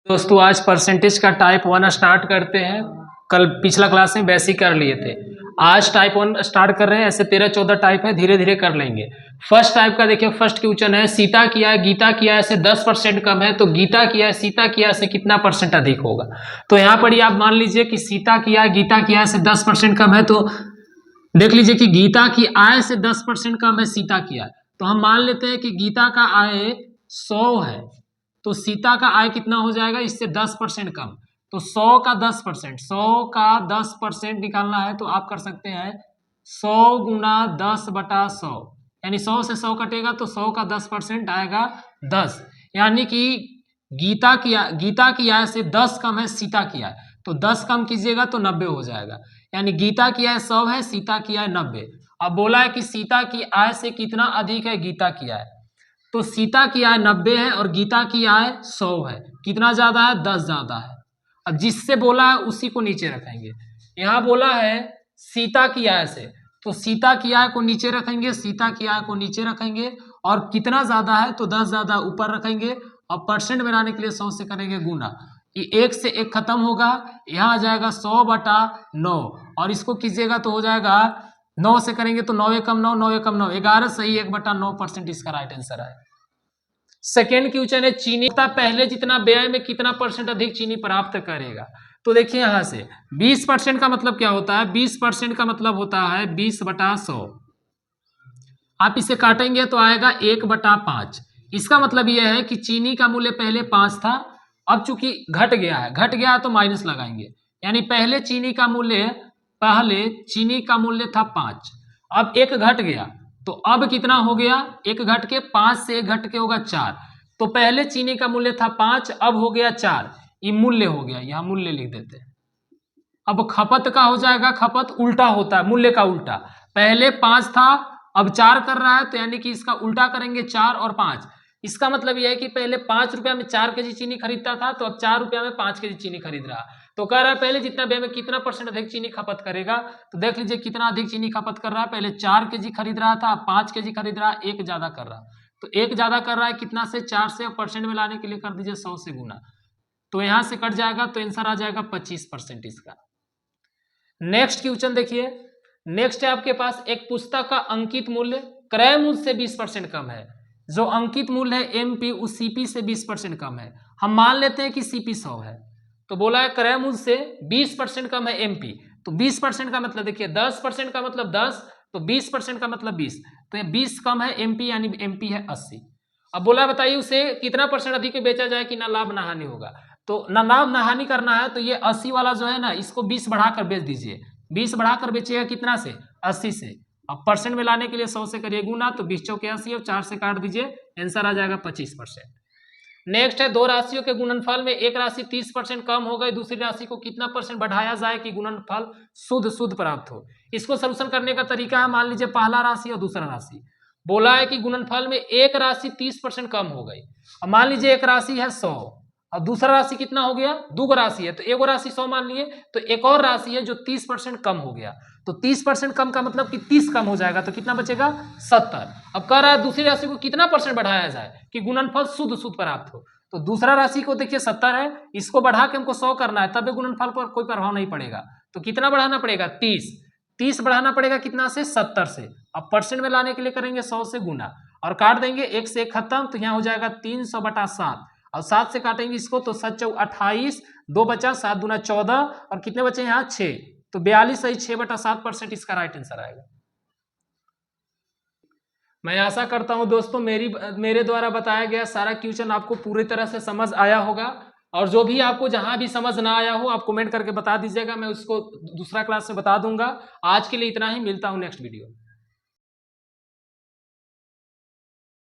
दोस्तों आज परसेंटेज का टाइप 1 स्टार्ट करते हैं। कल पिछला क्लास में बेसिक कर लिए थे, आज टाइप 1 स्टार्ट कर रहे हैं। ऐसे 13-14 टाइप है, धीरे धीरे कर लेंगे। फर्स्ट टाइप का देखिए, फर्स्ट क्वेश्चन है सीता किया है गीता किया है से 10% कम है, तो गीता किया है सीता किया है से कितना परसेंट अधिक होगा। तो यहाँ पर ही आप मान लीजिए कि सीता किया है गीता किया है से 10% कम है, तो देख लीजिए कि गीता की आय से 10% कम है सीता की आय। तो हम मान लेते हैं कि गीता का आय 100 है, तो सीता का आय कितना हो जाएगा इससे 10% कम। तो 100 का 10%, 100 का 10% निकालना है तो आप कर सकते हैं 100 गुना 10/100, यानी 100 से 100 कटेगा तो 100 का 10% आएगा 10, यानी कि गीता की आय से 10 कम है सीता की आय। तो 10 कम कीजिएगा तो 90 हो जाएगा, यानी गीता की आय 100 है, सीता की आय 90। अब बोला है कि सीता की आय से कितना अधिक है गीता की आय, तो सीता की आय 90 है और गीता की आय 100 है। कितना ज्यादा है? 10 ज्यादा है। अब जिससे बोला है उसी को नीचे रखेंगे। यहाँ बोला है सीता की आय से, तो सीता की आय को नीचे रखेंगे, सीता की आय को नीचे रखेंगे, और कितना ज्यादा है तो 10 ज्यादा ऊपर रखेंगे, और परसेंट में लाने के लिए 100 से करेंगे गुना। ये 1 से 1 खत्म होगा, यहाँ आ जाएगा 100/9, और इसको कीजिएगा तो हो जाएगा 9 से करेंगे तो 9 कम 9, 9 कम 9, 11 सही 1/9% इसका राइट आंसर है। सेकेंड क्वेश्चन है चीनी पहले जितना व्यय में कितना परसेंट अधिक चीनी प्राप्त करेगा। तो देखिए यहाँ से 20% का मतलब क्या होता है, 20% का मतलब होता है 20/100। आप इसे काटेंगे तो आएगा 1/5। इसका मतलब यह है कि चीनी का मूल्य पहले 5 था, अब चूंकि घट गया है तो माइनस लगाएंगे, यानी पहले चीनी का मूल्य था 5, अब 1 घट गया, तो अब कितना हो गया, 1 घट के 5 से 1 घट के होगा 4। तो पहले चीनी का मूल्य था 5, अब हो गया 4, ये मूल्य हो गया, यहाँ मूल्य लिख देते हैं। अब खपत का हो जाएगा, खपत उल्टा होता है मूल्य का उल्टा, पहले 5 था अब 4 कर रहा है, तो यानी कि इसका उल्टा करेंगे 4 और 5। इसका मतलब यह है कि पहले 5 रुपया में 4 केजी चीनी खरीदता था, तो अब 4 रुपया में 5 केजी चीनी खरीद रहा। तो कह रहा है पहले जितना व्यय में कितना परसेंट अधिक चीनी खपत करेगा। तो देख लीजिए कितना अधिक चीनी खपत कर रहा है, पहले 4 केजी खरीद रहा था, अब 5 केजी खरीद रहा है, 1 ज्यादा कर रहा। तो 1 ज्यादा कर रहा है कितना से, 4 से, परसेंट में लाने के लिए कर दीजिए 100 से गुना, तो यहां से कट जाएगा, तो आंसर आ जाएगा 25% इसका। नेक्स्ट क्वेश्चन देखिए, नेक्स्ट है आपके पास एक पुस्तक का अंकित मूल्य क्रय मूल्य से 20% कम है। जो अंकित मूल्य है एमपी उस सीपी से 20% कम है। हम मान लेते हैं कि सीपी 100 है, तो बोला है क्रय मूल्य से 20% कम है एमपी, तो 20% का मतलब देखिए 10% का मतलब 10, तो 20% का मतलब 20, तो ये 20 कम है एमपी, यानी एमपी है 80। अब बोला बताइए उसे कितना परसेंट अधिक बेचा जाए कि ना लाभ ना हानि होगा। तो ना लाभ ना हानि करना है, तो ये 80 वाला जो है ना, इसको 20 बढ़ाकर बेच दीजिए। 20 बढ़ाकर बेचिएगा कितना से, 80 से। अब परसेंट में लाने के लिए 100 से करिए गुना, तो 20 चौके 80 और 4 से काट दीजिए, आंसर आ जाएगा 25%। नेक्स्ट है दो राशियों के गुणनफल में एक राशि 30% कम हो गई, दूसरी राशि को कितना परसेंट बढ़ाया जाए कि गुणनफल शुद्ध प्राप्त हो। इसको सलूशन करने का तरीका है, मान लीजिए पहला राशि और दूसरा राशि। बोला है कि गुणनफल में एक राशि 30% कम हो गई। अब मान लीजिए एक राशि है 100 और दूसरा राशि कितना हो गया, दो राशि है, तो एक राशि 100 मान लिए, तो एक और राशि है जो 30% कम हो गया। तो 30% कम का मतलब कि 30 कम हो जाएगा, तो कितना बचेगा 70। अब कह रहा है दूसरी राशि को कितना परसेंट बढ़ाया जाए कि गुणनफल शुद्ध प्राप्त हो। तो दूसरा राशि को देखिए 70 है, इसको बढ़ा के हमको 100 करना है, तब गुणनफल पर कोई प्रभाव नहीं पड़ेगा। तो कितना बढ़ाना पड़ेगा, 30 बढ़ाना पड़ेगा कितना से, 70 से। अब परसेंट में लाने के लिए करेंगे 100 से गुना और काट देंगे, 1 से 1 खत्म, तो यहाँ हो जाएगा 300/7, और 7 से काटेंगे इसको तो 7 चौक 28, 2 बचा, 7 दूना 14, और कितने बचे यहाँ 6, तो 42 सही 6/7% इसका राइट आंसर आएगा। मैं आशा करता हूं दोस्तों मेरे द्वारा बताया गया सारा क्वेश्चन आपको पूरी तरह से समझ आया होगा, और जो भी आपको जहां भी समझ ना आया हो आप कमेंट करके बता दीजिएगा, मैं उसको दूसरा क्लास में बता दूंगा। आज के लिए इतना ही, मिलता हूं नेक्स्ट वीडियो।